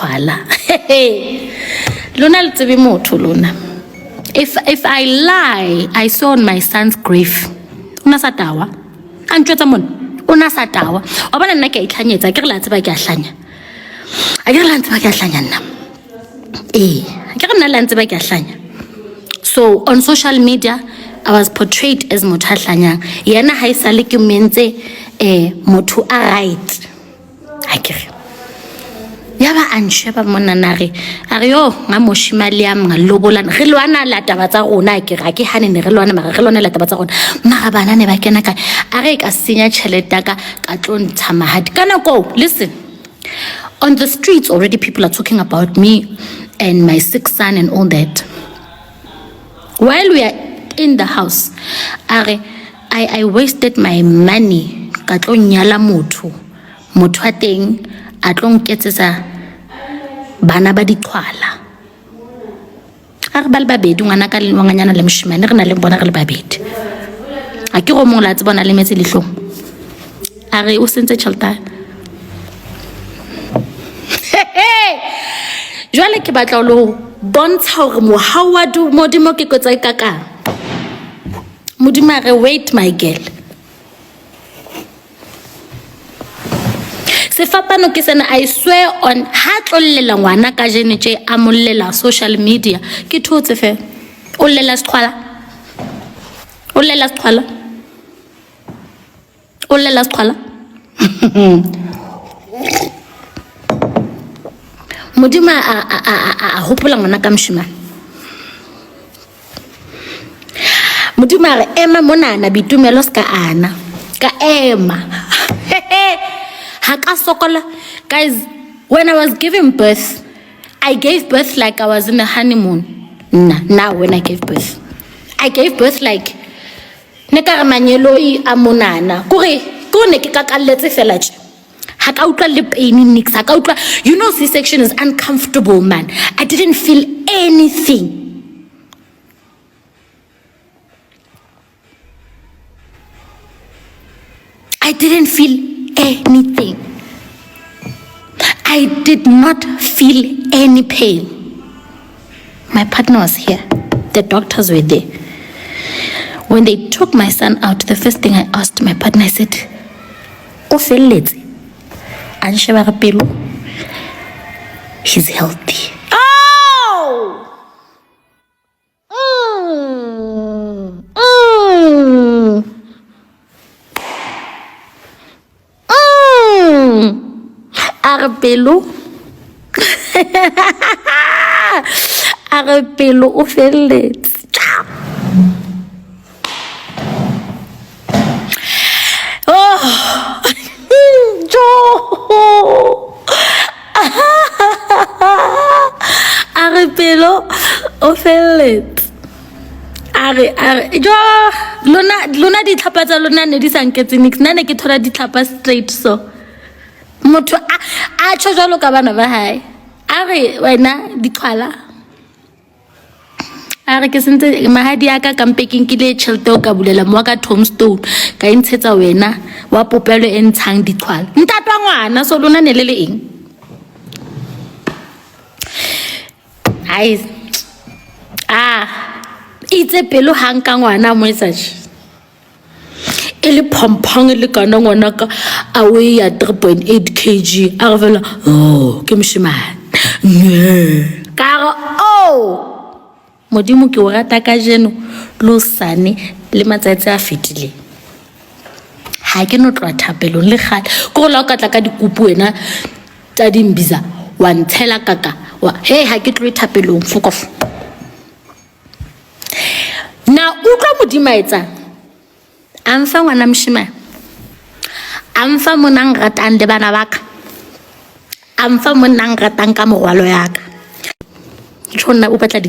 ditshwala. Lona le tsebe motho lona. If I lie, I saw on my son's grave. Una sa tawa. A ntjwetsa mona. Una sa tawa. Wa bona nna ke a itlhanyetsa ke re la tseba ke a hlanya. A ke re la tseba ke a hlanya nna. Ke re nna la tseba ke a hlanya. So on social media I was portrayed as motho a hlanyang. Yena ha isale ke mentse motho a right. Ha ke re yaba ansheba mona nare are yo nga moshimali am nga lobolana re lwana la taba tsa rona ke ra ke hane ne re lwana mara re lwana la taba tsa rona mara bana ne ba kena ka are ka senya cheleta ka tlo ntshama hadi kana go. Listen, on the streets already people are talking about me and my sick son and all that. While we are in the house, I wasted my money ka tlo nyala motho a teng a tlo nketsetsa bana ba diqhwala. Are ba le babedi ngwana ka le nganyana le moshimane re na le bona re le babedi. A ke go mong la tse bona le metse lehlong. Are o sentse tšhelta. Jwale ke batla lo bontsha hore mohawadu modimo ke kotsa kaka. Modimo re wait my girl. Sefapano ke sena I swear on ha tlollela ngwana ka jene tje a mollela social media ke thotse fe o lela Skhotheni Modimo a hopola ngwana ka moshimane. Modimo re ema monana bitumelo ska ana ka ema. Haka sokola. Guys, when I was giving birth, I gave birth like I was in a honeymoon. Now when I gave birth like nekare manyelo amonana kore ne ke kakalletse fela tje haka utlwa le pain nix haka utlwa. You know, C-section is uncomfortable, man. I didn't feel anything. I didn't feel anything. I did not feel any pain. My partner was here. The doctors were there. When they took my son out, the first thing I asked my partner, I said, "O felletse?" And he's healthy. Oh! Arepelo o felletse. Oh, arepelo o felletse. Lona di tlhapa tsa lona ne di sanketse nix nane ke thola di tlhapa straight so. Motho a tsho jalo ka bana ba hae. Are wena diqhwala. Are ke sentse mahadi aka kampeking ke le tšhelete o ka bulela mo ka tombstone ka intshetsa wena wa popelo e ntshang diqhwala. Ntatwa ngwana so lona ne le eng? Ai itse pelo hang ka ngwana mo etsaje. Ele pompong le kana ngwana ka a weigh ya 3.8 kg a revela ke moshimane ka modimo ke o rata ka jeno lo sane le matsatsi a fetile ha ke no tloa thapelong le gale go la ka tla ka dikupu wena tsa dimbiza wa ntshela kaka wa ha ke tlo thapelong fokof na utlwa modimo etsa amfa ngwana moshimane amfa monang ratang le bana baka amfa monang ratang ka morwalo yaka tshona o batla